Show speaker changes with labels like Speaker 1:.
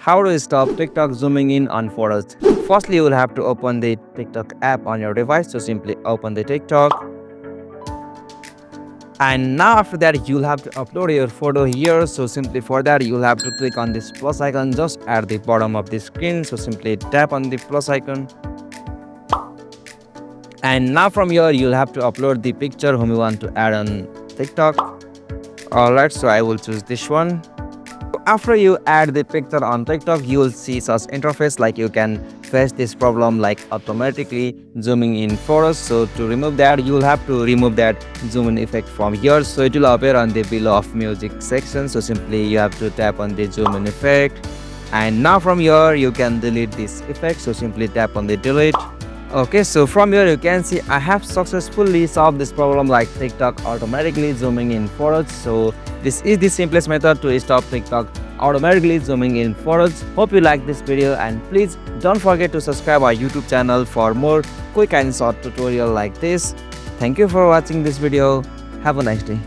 Speaker 1: How to stop TikTok zooming in on photos? Firstly, you will have to open the TikTok app on your device. So simply open the TikTok. And now after that, you'll have to upload your photo here. So simply for that, you'll have to click on this plus icon just at the bottom of the screen. So simply tap on the plus icon. And now from here, you'll have to upload the picture whom you want to add on TikTok. Alright, so I will choose this one. After you add the picture on TikTok, you will see such interface like you can face this problem like automatically zooming in photos. So to remove that, you will have to remove that zoom in effect from here. So it will appear on the below of music section. So simply you have to tap on the zoom in effect. And now from here, you can delete this effect. So simply tap on the delete. Okay, so from here you can see I have successfully solved this problem like TikTok automatically zooming in photos. So this is the simplest method to stop TikTok automatically zooming in photos. Hope you like this video and please don't forget to subscribe our YouTube channel for more quick and short tutorial like this. Thank you for watching this video. Have a nice day.